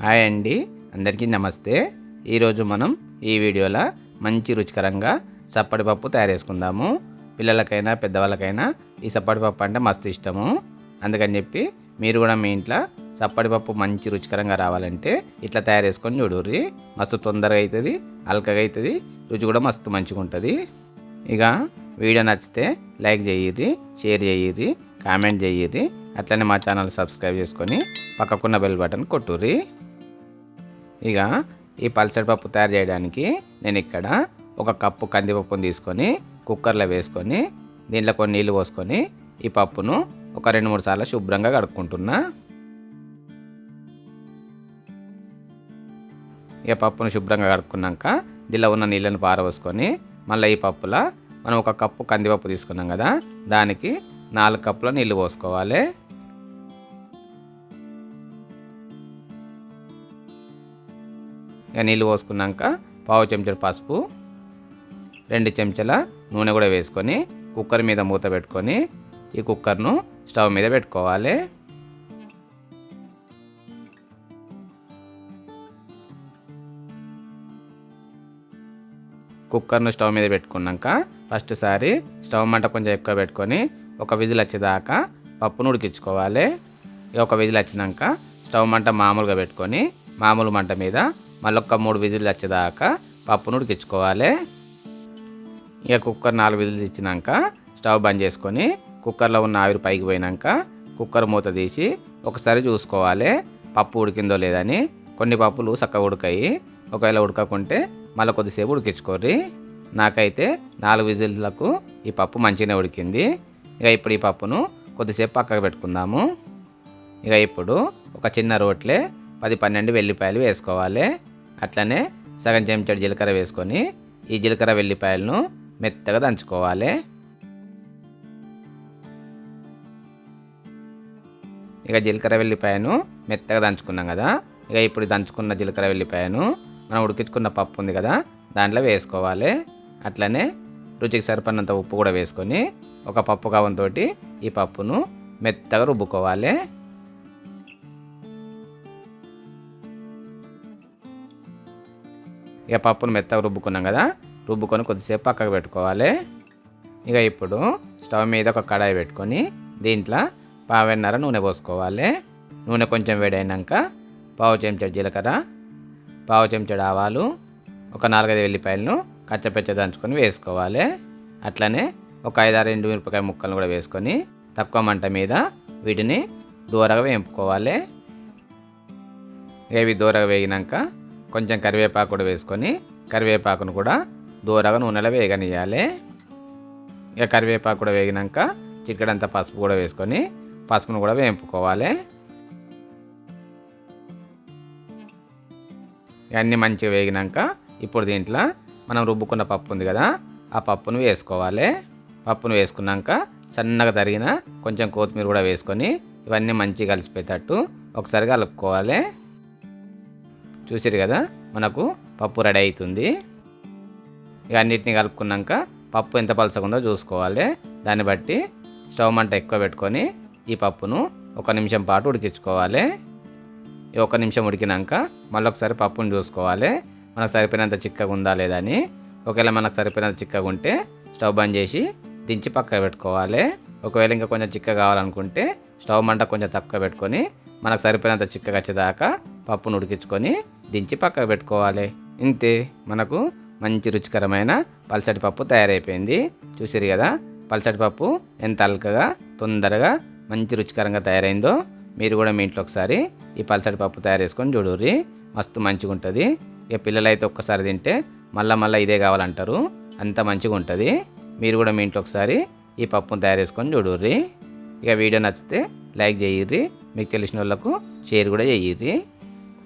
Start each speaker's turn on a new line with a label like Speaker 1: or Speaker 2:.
Speaker 1: Hi అండి, అందరికీ నమస్తే. ఈరోజు మనం ఈ వీడియోలో మంచి రుచికరంగా సప్పటి పప్పు తయారు చేసుకుందాము. పిల్లలకైనా పెద్దవాళ్ళకైనా ఈ సప్పటి పప్పు అంటే మస్తు ఇష్టము. అందుకని చెప్పి మీరు కూడా మీ ఇంట్లో సప్పటి పప్పు మంచి రుచికరంగా రావాలంటే ఇట్లా తయారు చేసుకొని చూడుర్రి. మస్తు తొందరగా అవుతుంది, అల్కగా అవుతుంది, రుచి కూడా మస్తు మంచిగా ఉంటుంది. ఇక వీడియో నచ్చితే లైక్ చేయిర్రి, షేర్ చేయిర్రి, కామెంట్ చేయిర్రి. అట్లనే మా ఛానల్ సబ్స్క్రైబ్ చేసుకొని పక్కకున్న బెల్ బటన్ కొట్టుర్రి. ఇక ఈ పల్సటి పప్పు తయారు చేయడానికి నేను ఇక్కడ ఒక కప్పు కందిపప్పును తీసుకొని కుక్కర్లో వేసుకొని దీంట్లో కొన్ని నీళ్ళు పోసుకొని ఈ పప్పును ఒక 2-3 సార్లు శుభ్రంగా కడుక్కుంటున్నా. ఇక పప్పును శుభ్రంగా కడుక్కున్నాక దీనిలో ఉన్న నీళ్ళను పారబోసుకొని మళ్ళీ ఈ పప్పులో మనం ఒక కప్పు కందిపప్పు తీసుకున్నాం కదా, దానికి 4 కప్పుల నీళ్ళు పోసుకోవాలి. ఇక నీళ్ళు పోసుకున్నాక పావు చెంచాడు పసుపు, 2 చెంచాల నూనె కూడా వేసుకొని కుక్కర్ మీద మూత పెట్టుకొని ఈ కుక్కర్ను స్టవ్ మీద పెట్టుకోవాలి. కుక్కర్ను స్టవ్ మీద పెట్టుకున్నాక ఫస్ట్ సారి స్టవ్ మంట కొంచెం ఎక్కువ పెట్టుకొని ఒక విజిల్ వచ్చేదాకా పప్పును ఉడికించుకోవాలి. ఇక ఒక విజిల్ వచ్చినాక స్టవ్ మంట మామూలుగా పెట్టుకొని మామూలు మంట మీద మళ్ళొక్క 3 విజిల్లు వచ్చేదాకా పప్పును ఉడికించుకోవాలి. ఇక కుక్కర్ 4 విజిల్లు ఇచ్చినాక స్టవ్ బంద్ చేసుకొని కుక్కర్లో ఉన్న ఆవిరి పైకి పోయినాక కుక్కర్ మూత తీసి ఒకసారి చూసుకోవాలి పప్పు ఉడికిందో లేదని. కొన్ని పప్పులు చక్కగా ఉడకాయి, ఒకవేళ ఉడకకుంటే మళ్ళీ కొద్దిసేపు ఉడికించుకోర్రి. నాకైతే 4 విజిల్లకు ఈ పప్పు మంచిగానే ఉడికింది. ఇక ఇప్పుడు ఈ పప్పును కొద్దిసేపు పక్కకు పెట్టుకుందాము. ఇక ఇప్పుడు ఒక చిన్న రోట్లే 10-12 వెల్లిపాయలు వేసుకోవాలి. అట్లనే సగం చెంచాడు జీలకర్ర వేసుకొని ఈ జీలకర్ర వెల్లిపాయలను మెత్తగా దంచుకోవాలి. ఇక జీలకర్ర వెల్లిపాయను మెత్తగా దంచుకున్నాం కదా, ఇక ఇప్పుడు దంచుకున్న జీలకర్ర వెల్లిపాయను మనం ఉడికించుకున్న పప్పు ఉంది కదా దాంట్లో వేసుకోవాలి. అట్లనే రుచికి సరిపడినంత ఉప్పు కూడా వేసుకొని ఒక పప్పు కవంతో ఈ పప్పును మెత్తగా రుబ్బుకోవాలి. ఇక పప్పును మెత్తగా రుబ్బుకున్నాం కదా, రుబ్బుకొని కొద్దిసేపు పక్కకు పెట్టుకోవాలి. ఇక ఇప్పుడు స్టవ్ మీద ఒక కడాయి పెట్టుకొని దీంట్లో పావున్నర నూనె పోసుకోవాలి. నూనె కొంచెం వేడైనాక పావు చెంచాడు జీలకర్ర, పావు చెంచాడు ఆవాలు, ఒక 4-5 వెల్లిపాయలను కచ్చపెచ్చ దంచుకొని వేసుకోవాలి. అట్లనే ఒక 5-6 ఎండుమిరపకాయ ముక్కలను కూడా వేసుకొని తక్కువ మంట మీద వీటిని దూరగా వేపుకోవాలి. ఇవి దూరగా వేగినాక కొంచెం కరివేపాకు కూడా వేసుకొని కరివేపాకును కూడా దూరగా నూనెలో వేగనియాలి. ఇక కరివేపాకు కూడా వేగినాక చిటికెడంత పసుపు కూడా వేసుకొని పసుపును కూడా వేపుకోవాలి. ఇవన్నీ మంచిగా వేగినాక ఇప్పుడు దీంట్లో మనం రుబ్బుకున్న పప్పు ఉంది కదా ఆ పప్పును వేసుకోవాలి. పప్పును వేసుకున్నాక సన్నగా తరిగిన కొంచెం కొత్తిమీర కూడా వేసుకొని ఇవన్నీ మంచిగా కలిసిపోయేటట్టు ఒకసారి కలుపుకోవాలి. చూసారు కదా, మనకు పప్పు రెడీ అవుతుంది. ఇక అన్నిటిని కలుపుకున్నాక పప్పు ఎంత పలసగా ఉందో చూసుకోవాలి. దాన్ని బట్టి స్టవ్ మంట ఎక్కువ పెట్టుకొని ఈ పప్పును 1 నిమిషం పాటు ఉడికించుకోవాలి. ఈ 1 నిమిషం ఉడికినాక మళ్ళీ ఒకసారి పప్పును చూసుకోవాలి మనకు సరిపోయినంత చిక్కగా ఉందా లేదా అని. ఒకవేళ మనకు సరిపోయినంత చిక్కగా ఉంటే స్టవ్ బంద్ చేసి దించి పక్కకు పెట్టుకోవాలి. ఒకవేళ ఇంకా కొంచెం చిక్కగా కావాలనుకుంటే స్టవ్ మంట కొంచెం తక్కువ పెట్టుకొని మనకు సరిపోయినంత చిక్కగా వచ్చేదాకా పప్పును ఉడికించుకొని దించి పక్కకు పెట్టుకోవాలి. ఇంతే, మనకు మంచి రుచికరమైన పల్సటి పప్పు తయారైపోయింది. చూసారు కదా, పల్సటి పప్పు ఎంత అల్కగా తొందరగా మంచి రుచికరంగా తయారైందో. మీరు కూడా మీ ఇంట్లో ఒకసారి ఈ పల్సటి పప్పు తయారు చేసుకొని చూడుర్రి, మస్తు మంచిగా ఉంటుంది. ఇక పిల్లలు అయితే ఒక్కసారి తింటే మళ్ళీ ఇదే కావాలంటారు, అంత మంచిగా ఉంటుంది. మీరు కూడా మీ ఇంట్లో ఒకసారి ఈ పప్పును తయారు చేసుకొని చూడుర్రి. ఇక వీడియో నచ్చితే లైక్ చేయిర్రి, మీకు తెలిసిన వాళ్ళకు షేర్ కూడా చేయిర్రి.